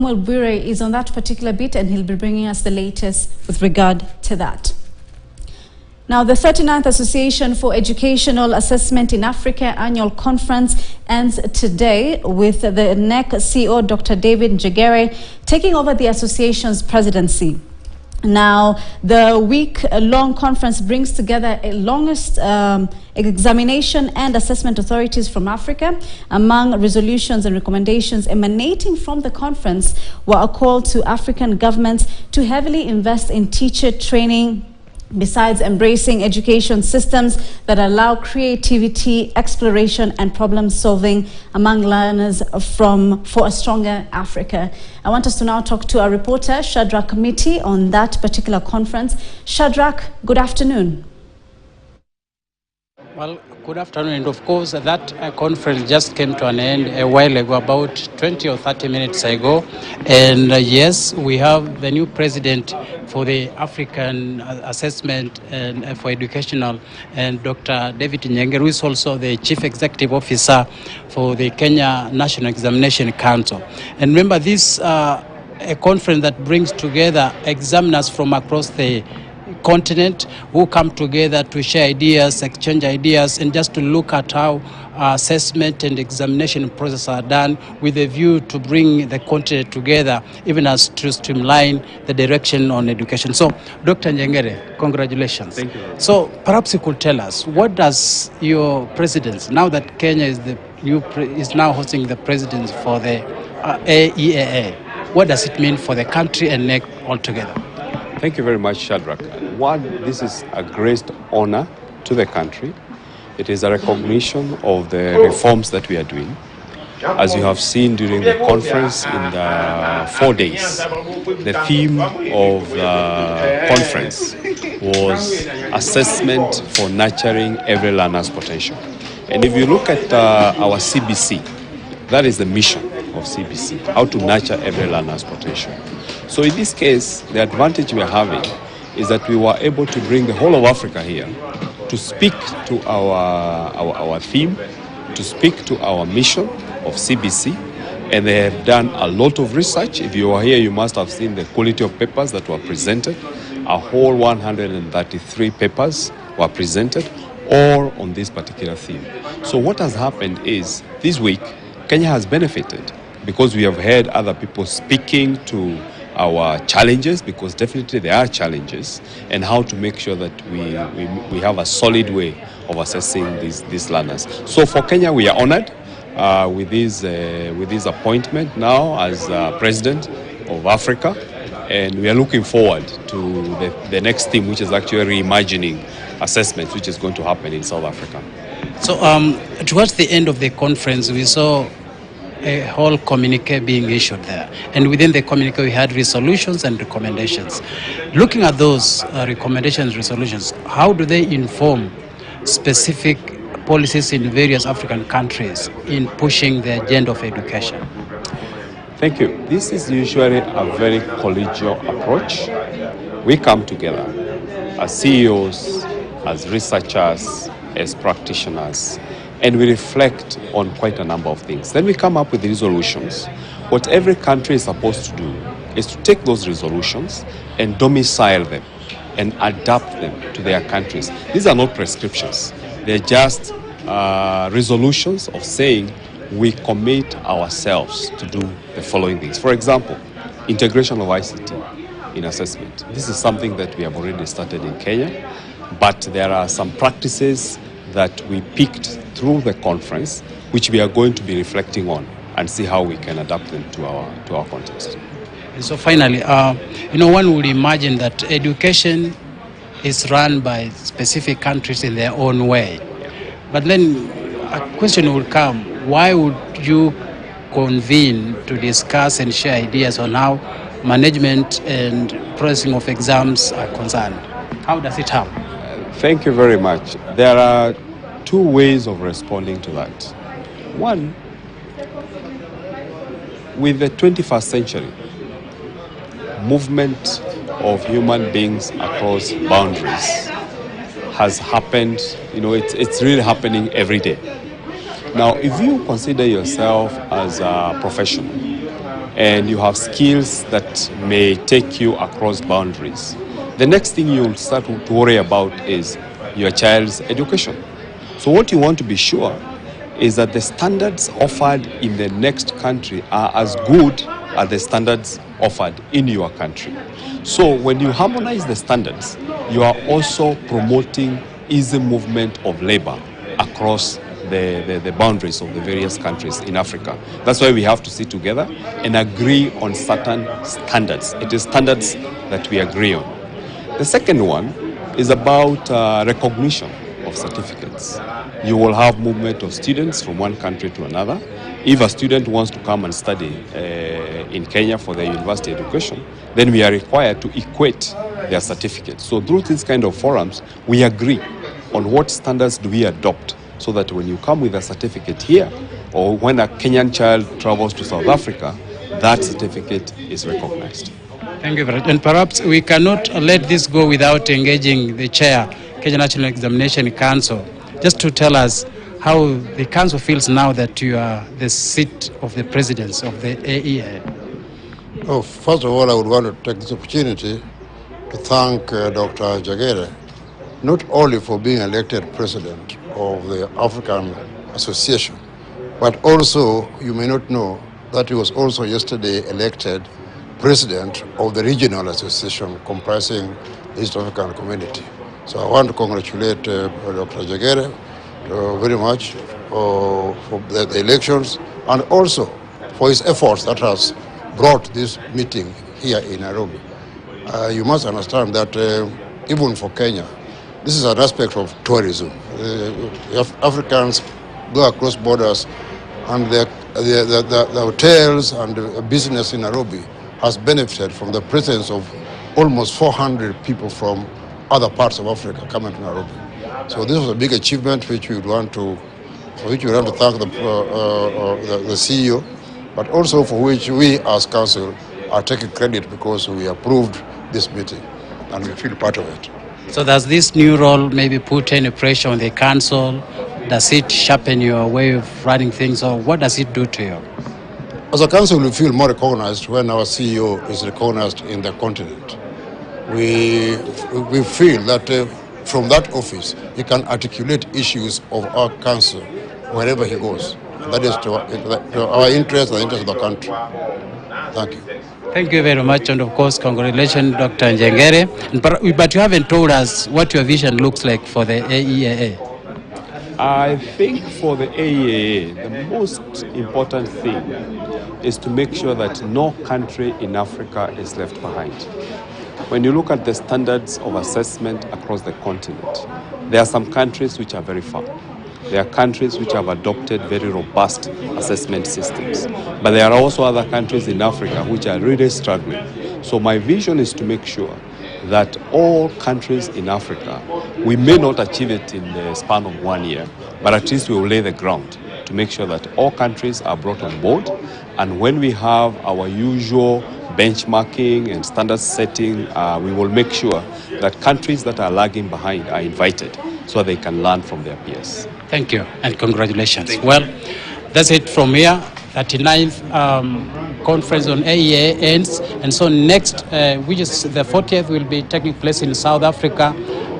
Well, Bure is on that particular bit, and he'll be bringing us the latest with regard to that. Now, the 39th Association for Educational Assessment in Africa annual conference ends today with the NEC CEO, Dr. David Njegere, taking over the association's presidency. Now, the week-long conference brings together a longest examination and assessment authorities from Africa. Among resolutions and recommendations emanating from the conference were a call to African governments to heavily invest in teacher training, besides embracing education systems that allow creativity, exploration, and problem-solving among learners for a stronger Africa. I want us to now talk to our reporter, Shadrach Committee, on that particular conference. Shadrach, good afternoon. Well, good afternoon. And of course, that conference just came to an end a while ago, about 20 or 30 minutes ago. And yes, we have the new president for the African Assessment and for Educational, and Dr. David Njegere, who is also the Chief Executive Officer for the Kenya National Examination Council. And remember, this a conference that brings together examiners from across the continent who come together to share ideas, exchange ideas, and just to look at how assessment and examination process are done with a view to bring the continent together, even as to streamline the direction on education. So, Dr. Njegere, congratulations. Thank you. So, perhaps you could tell us, what does your presidency, now that Kenya is now hosting the presidency for the AEAA, what does it mean for the country and NEC altogether? Thank you very much, Shadrach. One, this is a great honor to the country. It is a recognition of the reforms that we are doing. As you have seen during the conference in the 4 days, the theme of the conference was assessment for nurturing every learner's potential. And if you look at our CBC, that is the mission of CBC, how to nurture every learner's potential. So in this case, the advantage we are having is that we were able to bring the whole of Africa here to speak to our theme, to speak to our mission of CBC, and they have done a lot of research. If you are here, you must have seen the quality of papers that were presented. A whole 133 papers were presented, all on this particular theme. So what has happened is, this week, Kenya has benefited because we have heard other people speaking to our challenges, because definitely there are challenges, and how to make sure that we have a solid way of assessing these learners. So for Kenya, we are honored with this appointment now as President of Africa, and we are looking forward to the next theme, which is actually reimagining assessment, which is going to happen in South Africa. So towards the end of the conference, we saw a whole communique being issued there. And within the communique, we had resolutions and recommendations. Looking at those recommendations, resolutions, how do they inform specific policies in various African countries in pushing the agenda of education? Thank you. This is usually a very collegial approach. We come together as CEOs, as researchers, as practitioners, and we reflect on quite a number of things. Then we come up with resolutions. What every country is supposed to do is to take those resolutions and domicile them and adapt them to their countries. These are not prescriptions. They're just resolutions of saying we commit ourselves to do the following things. For example, integration of ICT in assessment. This is something that we have already started in Kenya, but there are some practices that we picked through the conference, which we are going to be reflecting on and see how we can adapt them to our context. And so finally, one would imagine that education is run by specific countries in their own way. But then a question will come, why would you convene to discuss and share ideas on how management and processing of exams are concerned? How does it happen? Thank you very much. There are two ways of responding to that. One, with the 21st century, movement of human beings across boundaries has happened, it's really happening every day. Now, if you consider yourself as a professional, and you have skills that may take you across boundaries. The next thing you'll start to worry about is your child's education. So what you want to be sure is that the standards offered in the next country are as good as the standards offered in your country. So when you harmonize the standards, you are also promoting easy movement of labor across the boundaries of the various countries in Africa. That's why we have to sit together and agree on certain standards. It is standards that we agree on. The second one is about recognition of certificates. You will have movement of students from one country to another. If a student wants to come and study in Kenya for their university education, then we are required to equate their certificates. So through these kind of forums, we agree on what standards do we adopt so that when you come with a certificate here, or when a Kenyan child travels to South Africa, that certificate is recognized. Thank you very much. And perhaps we cannot let this go without engaging the chair, Kenya National Examination Council, just to tell us how the council feels now that you are the seat of the presidents of the AEA. Oh, first of all, I would want to take this opportunity to thank Dr. Jagere, not only for being elected president of the African Association, but also, you may not know, that he was also yesterday elected president of the Regional Association comprising the East African Community. So I want to congratulate Dr. Jagere very much for the elections and also for his efforts that has brought this meeting here in Nairobi. You must understand that even for Kenya, this is an aspect of tourism. Africans go across borders, and the hotels and the business in Nairobi has benefited from the presence of almost 400 people from other parts of Africa coming to Nairobi. So this was a big achievement for which we want to thank the CEO, but also for which we as council are taking credit because we approved this meeting and we feel part of it. So does this new role maybe put any pressure on the council? Does it sharpen your way of running things, or what does it do to you? As a council, we feel more recognized when our CEO is recognized in the continent. We feel that from that office, he can articulate issues of our council wherever he goes. That is to our interest and the interest of the country. Thank you. Thank you very much, and of course, congratulations, Dr. Njengere. But you haven't told us what your vision looks like for the AEAA. I think for the AEAA, the most important thing is to make sure that no country in Africa is left behind. When you look at the standards of assessment across the continent, there are some countries which are very far. There are countries which have adopted very robust assessment systems. But there are also other countries in Africa which are really struggling. So my vision is to make sure that all countries in Africa, we may not achieve it in the span of 1 year, but at least we will lay the ground to make sure that all countries are brought on board. And when we have our usual benchmarking and standard setting, we will make sure that countries that are lagging behind are invited so they can learn from their peers. Thank you, and congratulations. Well, that's it from here. 39th conference on AEA ends, and so next, which is the 40th, will be taking place in South Africa.